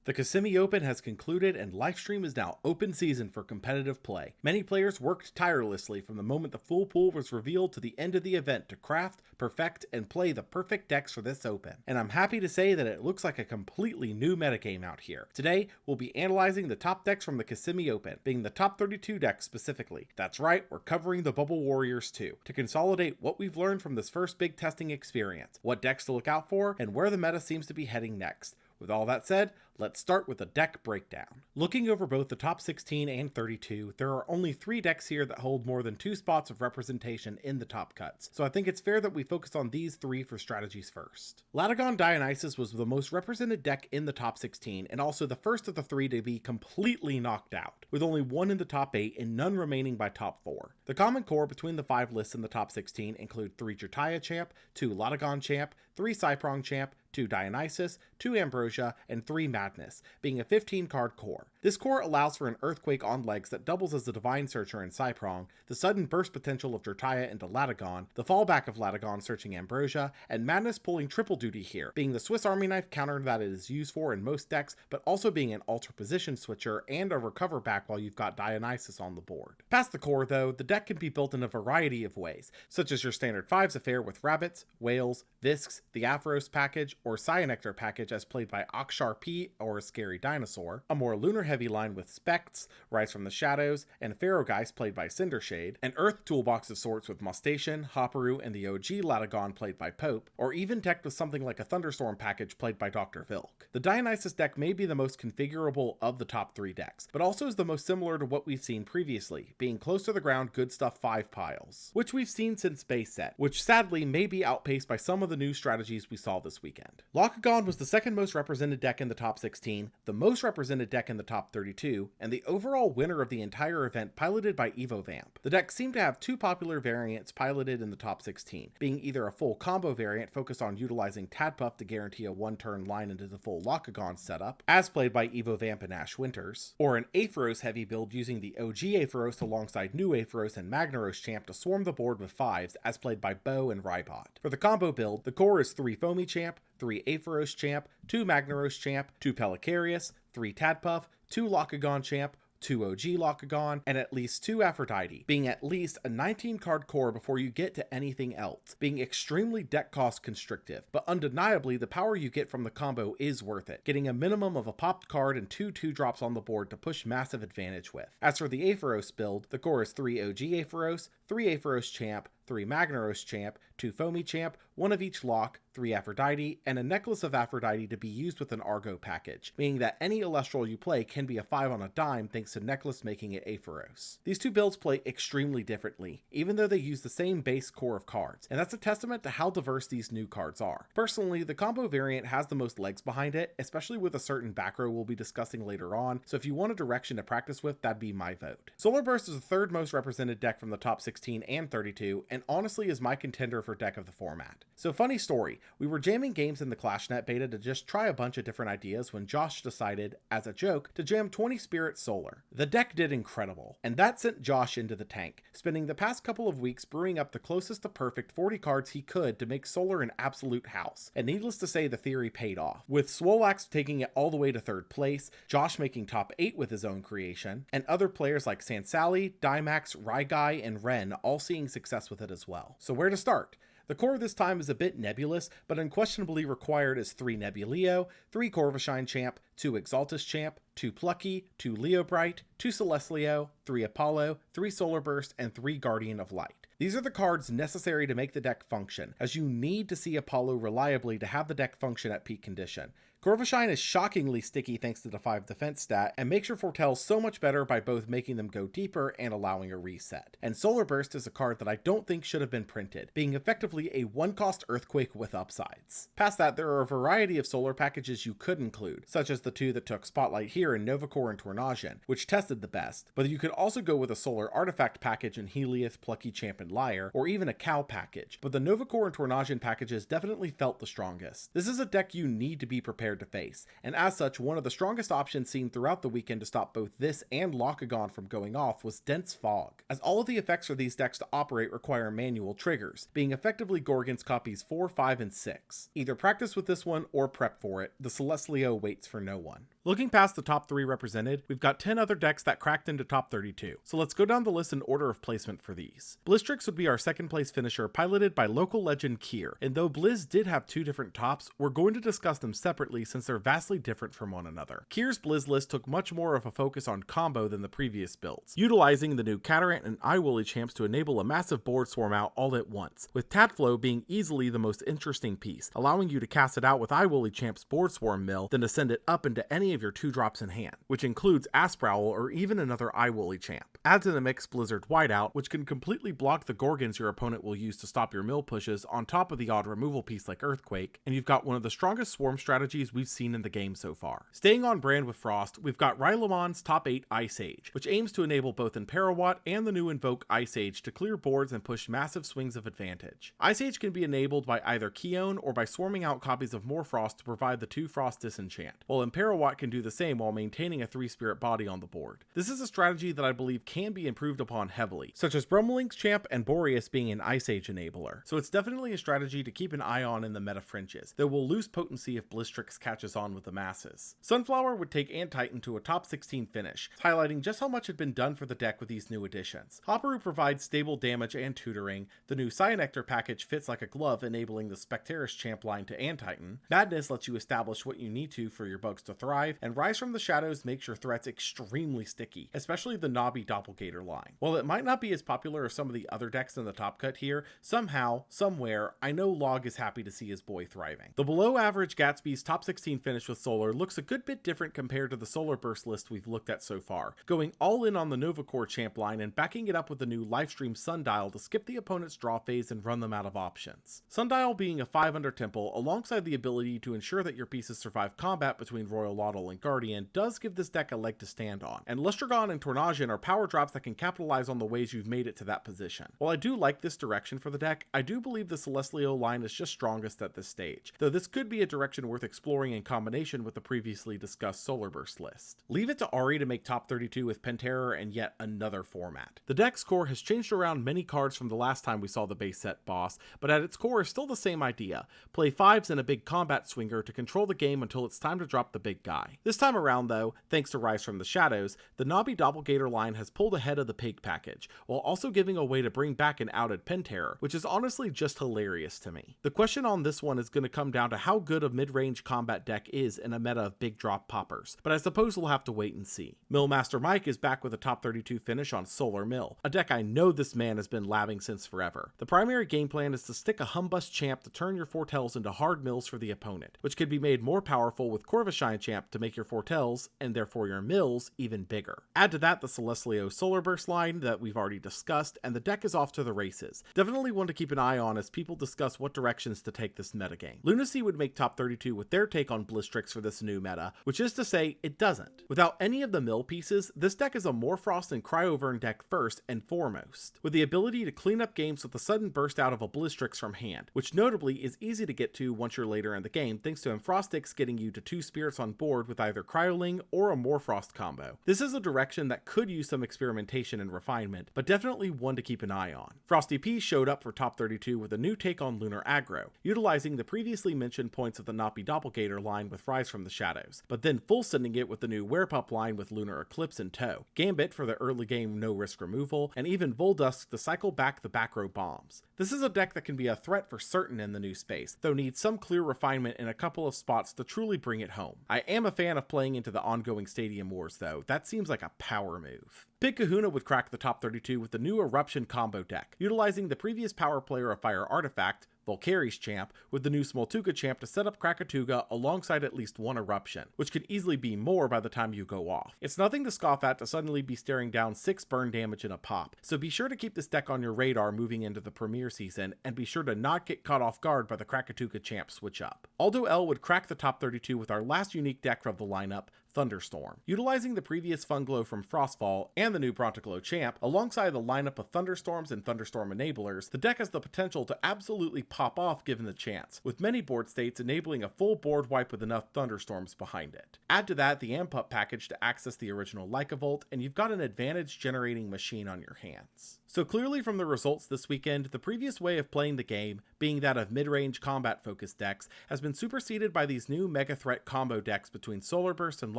The Kissimmee Open has concluded and Livestream is now open season for competitive play. Many players worked tirelessly from the moment the full pool was revealed to the end of the event to craft, perfect, and play the perfect decks for this Open. And I'm happy to say that it looks like a completely new metagame out here. Today, we'll be analyzing the top decks from the Kissimmee Open, being the top 32 decks specifically. That's right, we're covering the Bubble Warriors too, to consolidate what we've learned from this first big testing experience, what decks to look out for, and where the meta seems to be heading next. With all that said, let's start with a deck breakdown. Looking over both the top 16 and 32, there are only 3 decks here that hold more than 2 spots of representation in the top cuts, so I think it's fair that we focus on these 3 for strategies first. Latagon Dionysus was the most represented deck in the top 16, and also the first of the 3 to be completely knocked out, with only 1 in the top 8 and none remaining by top 4. The common core between the 5 lists in the top 16 include 3 Jirtaya Champ, 2 Latagon Champ, 3 Cyprong Champ, 2 Dionysus, 2 Ambrosia, and 3 Madness, being a 15-card core. This core allows for an Earthquake on legs that doubles as the Divine Searcher in Cyprong, the sudden burst potential of Jirtaya into Latagon, the fallback of Latagon searching Ambrosia, and Madness pulling triple duty here, being the Swiss Army knife counter that it is used for in most decks, but also being an alter position switcher and a recover back while you've got Dionysus on the board. Past the core though, the deck can be built in a variety of ways, such as your standard 5s affair with Rabbits, Whales, Visks, the Aphros package, or Cyanectar package as played by Akshar P or a Scary Dinosaur, a more lunar heavy line with Spects, Rise from the Shadows, and Pharaohgeist played by Cindershade, an Earth toolbox of sorts with Mustache, Hopperoo, and the OG Latagon played by Pope, or even decked with something like a Thunderstorm package played by Dr. Vilk. The Dionysus deck may be the most configurable of the top 3 decks, but also is the most similar to what we've seen previously, being close to the ground good stuff 5 piles, which we've seen since base set, which sadly may be outpaced by some of the new strategies we saw this weekend. Lakagon was the second most represented deck in the top 16, the most represented deck in the top 32, and the overall winner of the entire event piloted by EvoVamp. The deck seemed to have 2 popular variants piloted in the top 16, being either a full combo variant focused on utilizing Tadpuff to guarantee a 1-turn line into the full Lakagon setup, as played by EvoVamp and Ash Winters, or an Aetheros heavy build using the OG Aetheros alongside new Aetheros and Magnaros Champ to swarm the board with 5s, as played by Bo and Rybot. For the combo build, the core is 3 Foamy Champ, 3 Aetheros Champ, 2 Magnaros Champ, 2 Pelicarius, 3 Tadpuff, 2 Lakagon Champ, 2 OG Lakagon, and at least 2 Aphrodite, being at least a 19-card core before you get to anything else, being extremely deck cost constrictive, but undeniably the power you get from the combo is worth it, getting a minimum of a popped card and 2 2-drops on the board to push massive advantage with. As for the Aetheros build, the core is 3 OG Aetheros, 3 Aetheros Champ, 3 Magnaros Champ, 2 Foamy Champ, 1 of each lock, 3 Aphrodite, and a Necklace of Aphrodite to be used with an Argo package, meaning that any Elestral you play can be a 5 on a dime thanks to Necklace making it Aetheros. These 2 builds play extremely differently, even though they use the same base core of cards, and that's a testament to how diverse these new cards are. Personally, the combo variant has the most legs behind it, especially with a certain back row we'll be discussing later on, so if you want a direction to practice with, that'd be my vote. Solar Burst is the 3rd most represented deck from the top 16 and 32, and honestly is my contender for deck of the format. So funny story, we were jamming games in the ClashNet beta to just try a bunch of different ideas when Josh decided, as a joke, to jam 20 Spirit Solar. The deck did incredible, and that sent Josh into the tank, spending the past couple of weeks brewing up the closest to perfect 40 cards he could to make Solar an absolute house, and needless to say the theory paid off, with Swolax taking it all the way to 3rd place, Josh making top 8 with his own creation, and other players like Sansali, Dimax, Ryguy, and Ren all seeing success with it as well. So where to start? The core this time is a bit nebulous, but unquestionably required is 3 Nebuleo, 3 Corvishine Champ, 2 Exaltus Champ, 2 Plucky, 2 Leobright, 2 Celestlio, 3 Apollo, 3 Solar Burst, and 3 Guardian of Light. These are the cards necessary to make the deck function, as you need to see Apollo reliably to have the deck function at peak condition. Corvishine is shockingly sticky thanks to the 5 defense stat, and makes your foretells so much better by both making them go deeper and allowing a reset. And Solar Burst is a card that I don't think should have been printed, being effectively a 1-cost Earthquake with upsides. Past that, there are a variety of Solar packages you could include, such as the 2 that took spotlight here in Novacore and Tornasian, which tested the best, but you could also go with a Solar Artifact package in Helios, Plucky Champ, and Liar, or even a Cow package, but the Novacore and Tornasian packages definitely felt the strongest. This is a deck you need to be prepared to face, and as such, one of the strongest options seen throughout the weekend to stop both this and Lakagon from going off was Dense Fog, as all of the effects for these decks to operate require manual triggers, being effectively Gorgon's copies 4, 5, and 6. Either practice with this one or prep for it, the Celestlio waits for no one. Looking past the top 3 represented, we've got 10 other decks that cracked into top 32, so let's go down the list in order of placement for these. Blistrix would be our second place finisher, piloted by local legend Kier, and though Blizz did have 2 different tops, we're going to discuss them separately since they're vastly different from one another. Kier's Blizz list took much more of a focus on combo than the previous builds, utilizing the new Catarant and Iwoolly champs to enable a massive board swarm out all at once, with Tadflow being easily the most interesting piece, allowing you to cast it out with Iwoolly champ's board swarm mill, then to send it up into any of your 2 drops in hand, which includes Asprowl or even another Iwoolly champ. Add to the mix Blizzard Whiteout, which can completely block the Gorgons your opponent will use to stop your mill pushes on top of the odd removal piece like Earthquake, and you've got one of the strongest swarm strategies we've seen in the game so far. Staying on brand with Frost, we've got Rylamon's top 8 Ice Age, which aims to enable both Imperawatt and the new Invoke Ice Age to clear boards and push massive swings of advantage. Ice Age can be enabled by either Keone or by swarming out copies of more Frost to provide the 2 Frost disenchant, while Imperawatt can do the same while maintaining a 3-spirit body on the board. This is a strategy that I believe can be improved upon heavily, such as Brumelink's champ and Boreas being an Ice Age enabler, so it's definitely a strategy to keep an eye on in the meta fringes, though will lose potency if Blistrix catches on with the masses. Sunflower would take Antitan to a top 16 finish, highlighting just how much had been done for the deck with these new additions. Hopperoo provides stable damage and tutoring, the new Cyanectar package fits like a glove, enabling the Specteris champ line to Antitan, Madness lets you establish what you need to for your bugs to thrive, and Rise from the Shadows makes your threats extremely sticky, especially the Nobby Doppelganger line. While it might not be as popular as some of the other decks in the top cut here, somehow, somewhere, I know Log is happy to see his boy thriving. The below average Gatsby's top 16 finish with Solar looks a good bit different compared to the Solar Burst list we've looked at so far, going all in on the Novacore champ line and backing it up with the new Livestream Sundial to skip the opponent's draw phase and run them out of options. Sundial being a 5-under temple, alongside the ability to ensure that your pieces survive combat between Royal Laudel and Guardian, does give this deck a leg to stand on, and Lustragon and Tornasian are power drops that can capitalize on the ways you've made it to that position. While I do like this direction for the deck, I do believe the Celestlio line is just strongest at this stage, though this could be a direction worth exploring in combination with the previously discussed Solar Burst list. Leave it to Ari to make top 32 with Penterror and yet another format. The deck's core has changed around many cards from the last time we saw the base set boss, but at its core is still the same idea. Play 5s and a big combat swinger to control the game until it's time to drop the big guy. This time around though, thanks to Rise from the Shadows, the Nobby Doppelganger line has pulled ahead of the Pig package, while also giving a way to bring back an outed Penterror, which is honestly just hilarious to me. The question on this one is going to come down to how good a mid-range combat deck is in a meta of big drop poppers, but I suppose we'll have to wait and see. Millmaster Mike is back with a top 32 finish on Solar Mill, a deck I know this man has been labbing since forever. The primary game plan is to stick a Humbust champ to turn your Fortells into hard mills for the opponent, which could be made more powerful with Corvishine champ to make your Fortells, and therefore your mills, even bigger. Add to that the Celestlio Solar Burst line that we've already discussed, and the deck is off to the races. Definitely one to keep an eye on as people discuss what directions to take this metagame. Lunacy would make top 32 with their take on Blistrix for this new meta, which is to say, it doesn't. Without any of the mill pieces, this deck is a more Frost and Cryovern deck first and foremost, with the ability to clean up games with a sudden burst out of a Blistrix from hand, which notably is easy to get to once you're later in the game thanks to Enfrostix getting you to 2 spirits on board with either Cryoling or a more Frost combo. This is a direction that could use some experimentation and refinement, but definitely one to keep an eye on. Frosty P showed up for top 32 with a new take on Lunar Aggro, utilizing the previously mentioned points of the Nobby Doppelganger line with Rise from the Shadows, but then full sending it with the new Werepup line with Lunar Eclipse in tow, Gambit for the early game no risk removal, and even Voldusk to cycle back the back row bombs. This is a deck that can be a threat for certain in the new space, though needs some clear refinement in a couple of spots to truly bring it home. I am a fan of playing into the ongoing Stadium Wars though, that seems like a power move. Big Kahuna would crack the top 32 with the new Eruption combo deck, utilizing the previous power player of Fire Artifact, Volcari's champ, with the new Smoltuga champ to set up Krakatuga alongside at least one Eruption, which could easily be more by the time you go off. It's nothing to scoff at to suddenly be staring down 6 burn damage in a pop, so be sure to keep this deck on your radar moving into the Premier season, and be sure to not get caught off guard by the Krakatuga champ switch up. Aldo L would crack the top 32 with our last unique deck of the lineup, Thunderstorm. Utilizing the previous Funglow from Frostfall and the new Brontiglow champ, alongside the lineup of Thunderstorms and Thunderstorm enablers, the deck has the potential to absolutely pop off given the chance, with many board states enabling a full board wipe with enough Thunderstorms behind it. Add to that the Ampup package to access the original Lycavolt, and you've got an advantage generating machine on your hands. So clearly from the results this weekend, the previous way of playing the game, being that of mid-range combat-focused decks, has been superseded by these new Mega Threat combo decks between Solar Burst and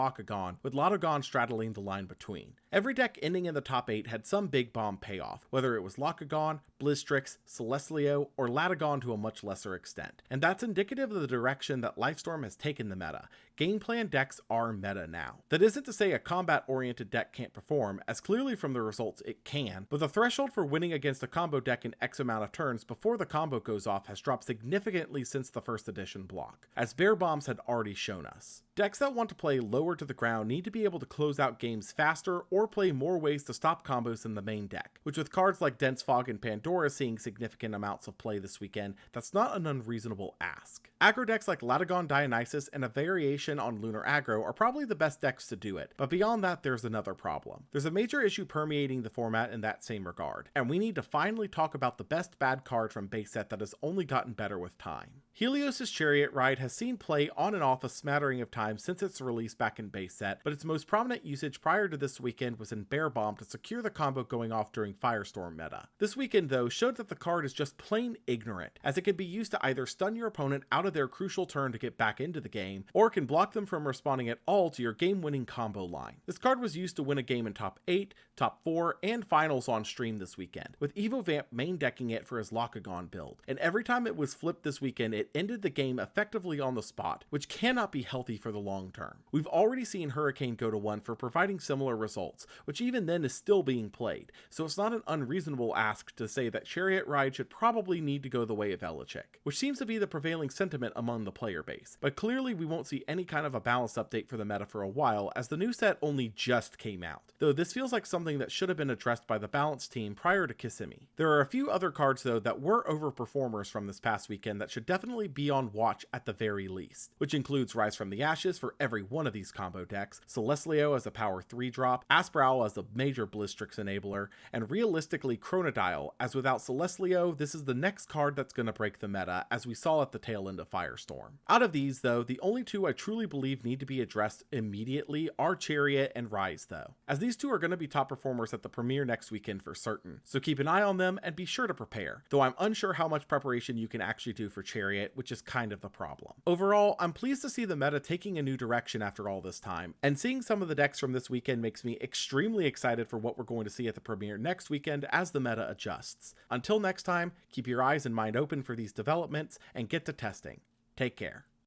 Lakagon, with Latagon straddling the line between. Every deck ending in the top 8 had some big bomb payoff, whether it was Lakagon, Blizzstrix, Celestlio, or Latagon to a much lesser extent. And that's indicative of the direction that Lifestorm has taken the meta. Game plan decks are meta now. That isn't to say a combat-oriented deck can't perform, as clearly from the results it can, but the threshold for winning against a combo deck in X amount of turns before the combo goes off has dropped significantly since the first edition block, as Bear Bombs had already shown us. Decks that want to play lower to the ground need to be able to close out games faster or play more ways to stop combos than the main deck, which with cards like Dense Fog and Pandora seeing significant amounts of play this weekend, that's not an unreasonable ask. Aggro decks like Latagon Dionysus and a variation on Lunar Aggro are probably the best decks to do it, but beyond that there's another problem. There's a major issue permeating the format in that same regard, and we need to finally talk about the best bad card from base set that has only gotten better with time. Helios' Chariot Ride has seen play on and off a smattering of times since its release back in base set, but its most prominent usage prior to this weekend was in Bear Bomb to secure the combo going off during Firestorm meta. This weekend though showed that the card is just plain ignorant, as it can be used to either stun your opponent out of their crucial turn to get back into the game, or can block them from responding at all to your game-winning combo line. This card was used to win a game in top 8, top 4, and finals on stream this weekend, with EvoVamp main decking it for his Lakagon build, and every time it was flipped this weekend it ended the game effectively on the spot, which cannot be healthy for the long term. We've already seen Hurricane go to 1 for providing similar results, which even then is still being played, so it's not an unreasonable ask to say that Chariot Ride should probably need to go the way of Elechick, which seems to be the prevailing sentiment among the player base, but clearly we won't see any kind of a balance update for the meta for a while, as the new set only just came out, though this feels like something that should have been addressed by the balance team prior to Kissimmee. There are a few other cards though that were overperformers from this past weekend that should definitely be on watch at the very least, which includes Rise from the Ashes for every one of these combo decks, Celestlio as a power 3 drop, Aspral as a major Blizzstrix enabler, and realistically Chronodial, as without Celestlio this is the next card that's going to break the meta, as we saw at the tail end of Firestorm. Out of these though, the only two I truly believe need to be addressed immediately are Chariot and Rise though, as these two are going to be top performers at the premiere next weekend for certain, so keep an eye on them and be sure to prepare, though I'm unsure how much preparation you can actually do for Chariot, which is kind of the problem. Overall, I'm pleased to see the meta taking a new direction after all this time, and seeing some of the decks from this weekend makes me extremely excited for what we're going to see at the premiere next weekend as the meta adjusts. Until next time, keep your eyes and mind open for these developments and get to testing. Take care.